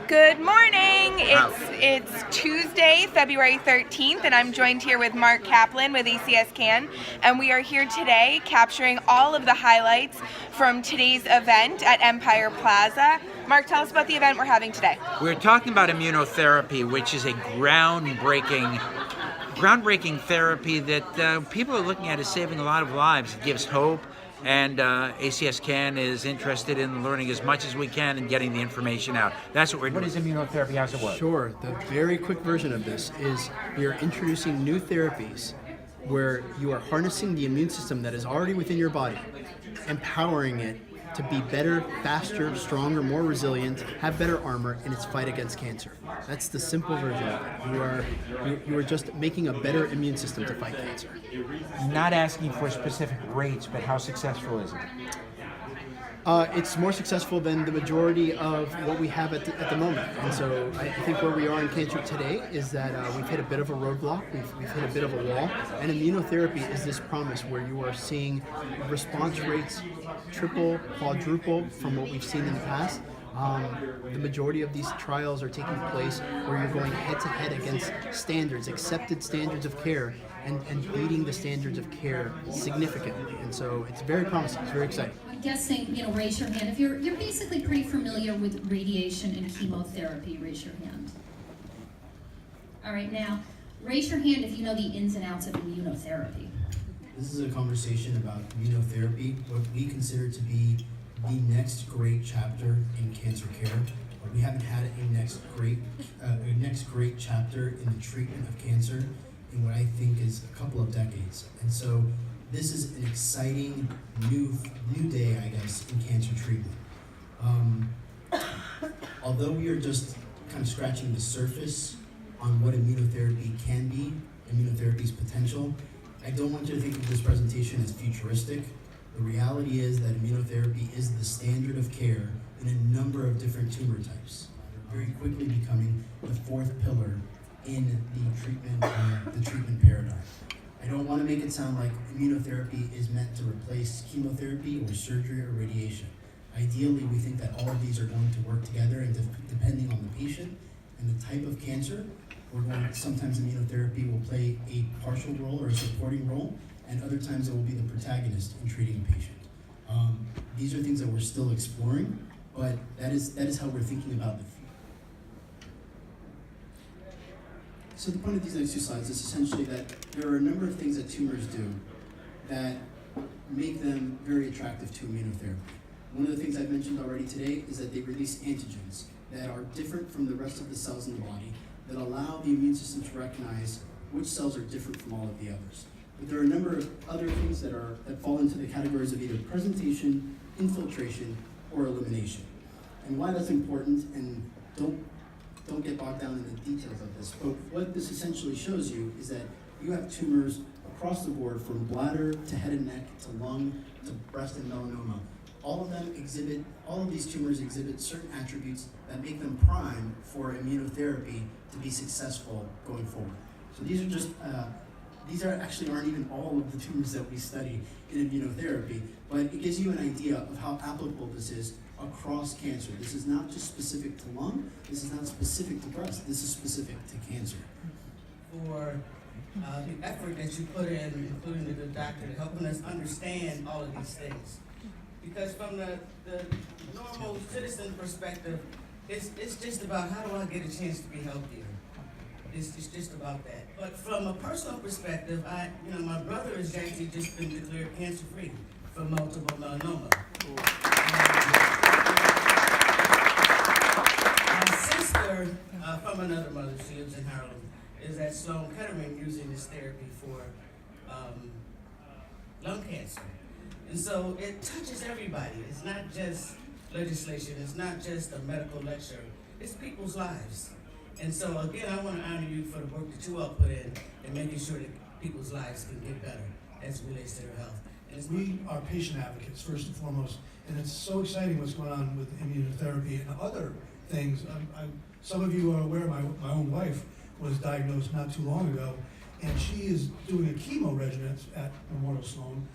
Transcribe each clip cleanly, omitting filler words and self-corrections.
Good morning. It's Tuesday, February 13th, and I'm joined here with Mark Kaplan with ACS CAN, and we are here today capturing all of the highlights from today's event at Empire Plaza. Mark, tell us about the event we're having today. We're talking about immunotherapy, which is a groundbreaking therapy that people are looking at as saving a lot of lives. It gives hope. And ACS CAN is interested in learning as much as we can and getting the information out. That's what we're doing. What is immunotherapy? How's it work? Sure. The very quick version of this is we are introducing new therapies where you are harnessing the immune system that is already within your body, empowering it to be better, faster, stronger, more resilient, have better armor in its fight against cancer. That's the simple version of it. You are just making a better immune system to fight cancer. Not asking for specific rates, but how successful is it? It's more successful than the majority of what we have at the moment. And so I think where we are in cancer today is that we've hit a bit of a roadblock, we've hit a bit of a wall, and immunotherapy is this promise where you are seeing response rates triple, quadruple from what we've seen in the past. The majority of these trials are taking place where you're going head-to-head against standards, accepted standards of care, and beating the standards of care significantly. And so it's very promising, it's very exciting. I'm guessing, raise your hand. If you're basically pretty familiar with radiation and chemotherapy, raise your hand. All right, now, raise your hand if you know the ins and outs of immunotherapy. This is a conversation about immunotherapy, what we consider to be the next great chapter in cancer care. We haven't had a next great chapter in the treatment of cancer in what I think is a couple of decades. And so this is an exciting new day, I guess, in cancer treatment. Although we are just kind of scratching the surface on what immunotherapy can be, immunotherapy's potential, I don't want you to think of this presentation as futuristic. The reality is that immunotherapy is the standard of care in a number of different tumor types, very quickly becoming the fourth pillar in the treatment paradigm. I don't want to make it sound like immunotherapy is meant to replace chemotherapy or surgery or radiation. Ideally, we think that all of these are going to work together, and depending on the patient and the type of cancer, sometimes immunotherapy will play a partial role or a supporting role, and other times it will be the protagonist in treating a patient. These are things that we're still exploring, but that is how we're thinking about the field. So the point of these next two slides is essentially that there are a number of things that tumors do that make them very attractive to immunotherapy. One of the things I've mentioned already today is that they release antigens that are different from the rest of the cells in the body that allow the immune system to recognize which cells are different from all of the others. But there are a number of other things that fall into the categories of either presentation, infiltration, or elimination. And why that's important, and don't get bogged down in the details of this, but what this essentially shows you is that you have tumors across the board from bladder to head and neck to lung to breast and melanoma. All of these tumors exhibit certain attributes that make them prime for immunotherapy to be successful going forward. So these actually aren't even all of the tumors that we study in immunotherapy, but it gives you an idea of how applicable this is across cancer. This is not just specific to lung, this is not specific to breast, this is specific to cancer. For the effort that you put in, including the good doctor, helping us understand all of these things. Because from the normal citizen perspective, it's just about how do I get a chance to be healthier. It's just about that. But from a personal perspective, my brother has actually just been declared cancer-free from multiple melanoma. My sister, from another mother, she lives in Harlem, is at Sloan Kettering using this therapy for lung cancer. And so it touches everybody. It's not just legislation, it's not just a medical lecture, it's people's lives. And so again, I want to honor you for the work that you all put in making sure that people's lives can get better as it relates to their health. We are patient advocates first and foremost, and it's so exciting what's going on with immunotherapy and other things. Some of you are aware my own wife was diagnosed not too long ago, and she is doing a chemo regimen at Memorial Sloan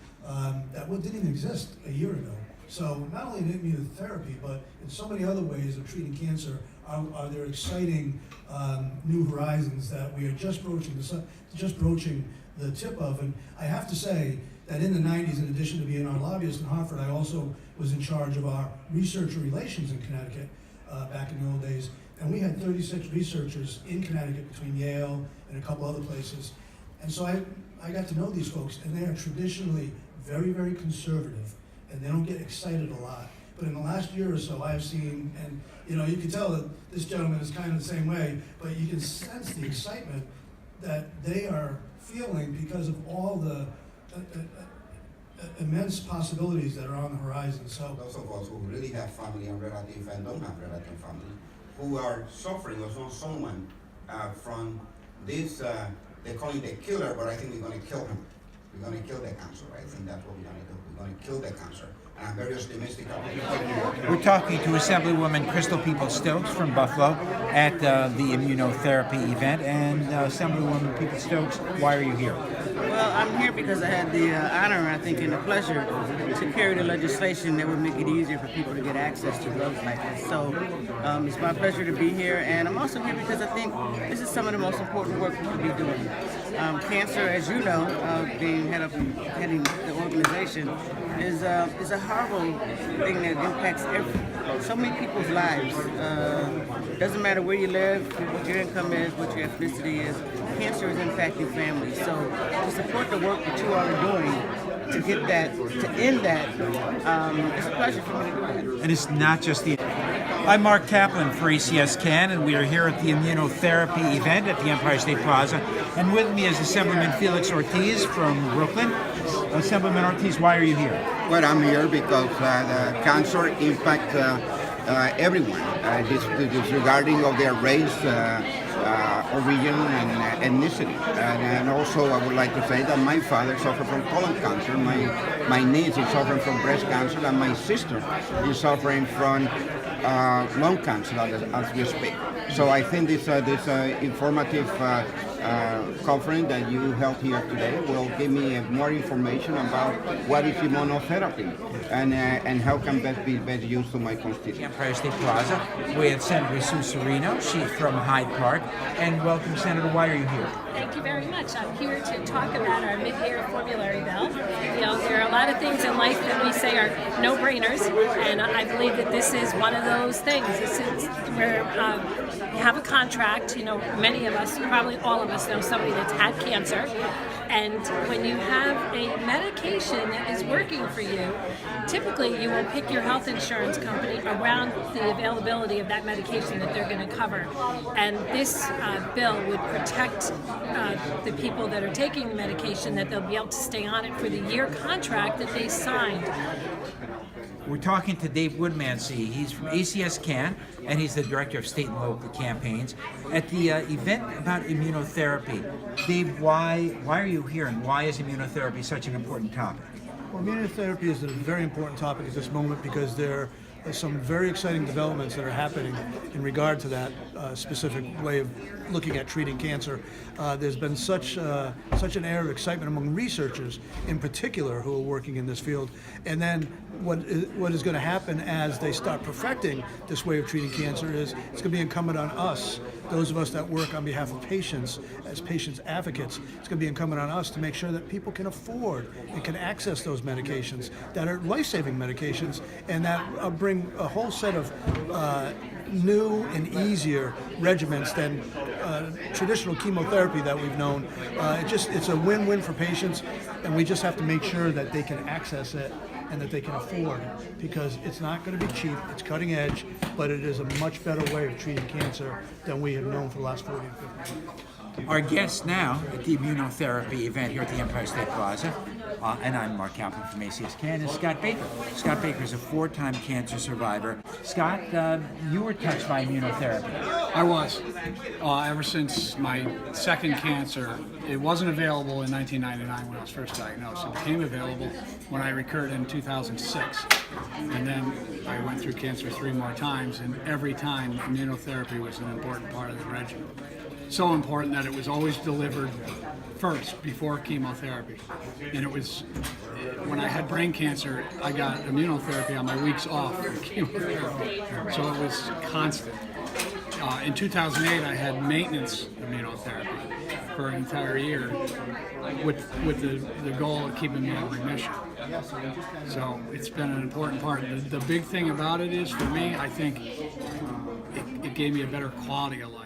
that didn't even exist a year ago. So not only in immunotherapy, but in so many other ways of treating cancer, are there exciting new horizons that we are just broaching the tip of. And I have to say that in the 90s, in addition to being our lobbyist in Hartford, I also was in charge of our researcher relations in Connecticut back in the old days. And we had 36 researchers in Connecticut between Yale and a couple other places. And so I got to know these folks, and they are traditionally very, very conservative, and they don't get excited a lot. But in the last year or so, I've seen, and you can tell that this gentleman is kind of the same way, but you can sense the excitement that they are feeling because of all the immense possibilities that are on the horizon. So those of us who really have family and relative and don't have relative family, who are suffering or know someone from this, they call it the killer, but I think we're going to kill him. We're going to kill the cancer. I think that's what we're going to do. We're going to kill the cancer. And I'm very optimistic about it. We're talking to Assemblywoman Crystal Peoples-Stokes from Buffalo at the immunotherapy event. And Assemblywoman Peoples-Stokes, why are you here? Well, I'm here because I had the honor, I think, and the pleasure to carry the legislation that would make it easier for people to get access to drugs like this. So it's my pleasure to be here, and I'm also here because I think this is some of the most important work we could be doing. Cancer, as you know, being heading the organization, is a horrible thing that impacts so many people's lives. Doesn't matter where you live, what your income is, what your ethnicity is. Cancer is impacting families. So to support the work that you all are doing to get that, to end that, it's a pleasure for me to do that. And it's not just the... I'm Mark Kaplan for ACS Can, and we are here at the immunotherapy event at the Empire State Plaza. And with me is Assemblyman Felix Ortiz from Brooklyn. Assemblyman Ortiz, why are you here? Well, I'm here because the cancer impacts everyone, disregarding of their race, origin, and ethnicity. And also, I would like to say that my father suffered from colon cancer, my niece is suffering from breast cancer, and my sister is suffering from lung cancer as we speak. So I think this informative conference that you held here today will give me more information about what is immunotherapy and how can best be used to my constituents. Empire State Plaza with Senator Sue Serino. She's from Hyde Park. And welcome, Senator. Why are you here? Thank you very much. I'm here to talk about our mid-year formulary bill. There are a lot of things in life that we say are no-brainers, and I believe that this is one of those things. This is where you have a contract. Many of us, probably all of us, know somebody that's had cancer, and when you have a medication that is working for you, typically you will pick your health insurance company around the availability of that medication that they're going to cover. And this bill would protect the people that are taking the medication, that they'll be able to stay on it for the year contract that they signed. We're talking to Dave Woodmansee. He's from ACS Can, and he's the Director of State and Local Campaigns. At the event about immunotherapy, Dave, why are you here, and why is immunotherapy such an important topic? Well, immunotherapy is a very important topic at this moment because there are some very exciting developments that are happening in regard to that specific way of looking at treating cancer. There's been such an air of excitement among researchers in particular who are working in this field. And then what is going to happen as they start perfecting this way of treating cancer is it's going to be incumbent on us, those of us that work on behalf of patients, as patients advocates, it's going to be incumbent on us to make sure that people can afford and can access those medications that are life-saving medications, and that bring a whole set of new and easier regimens than traditional chemotherapy that we've known. It's a win-win for patients, and we just have to make sure that they can access it and that they can afford, because it's not going to be cheap, it's cutting edge, but it is a much better way of treating cancer than we have known for the last 40 and 50 years. Our guest now at the immunotherapy event here at the Empire State Plaza, and I'm Mark Kaplan from ACS Can, is Scott Baker. Scott Baker is a 4-time cancer survivor. Scott, you were touched by immunotherapy. I was. Ever since my second cancer, it wasn't available in 1999 when I was first diagnosed. It became available when I recurred in 2006. And then I went through cancer 3 more times, and every time immunotherapy was an important part of the regimen. So important that it was always delivered first before chemotherapy, and when I had brain cancer, I got immunotherapy on my weeks off from chemotherapy, so it was constant. In 2008, I had maintenance immunotherapy for an entire year with the goal of keeping me in remission. So it's been an important part. The big thing about it is, for me, I think it gave me a better quality of life.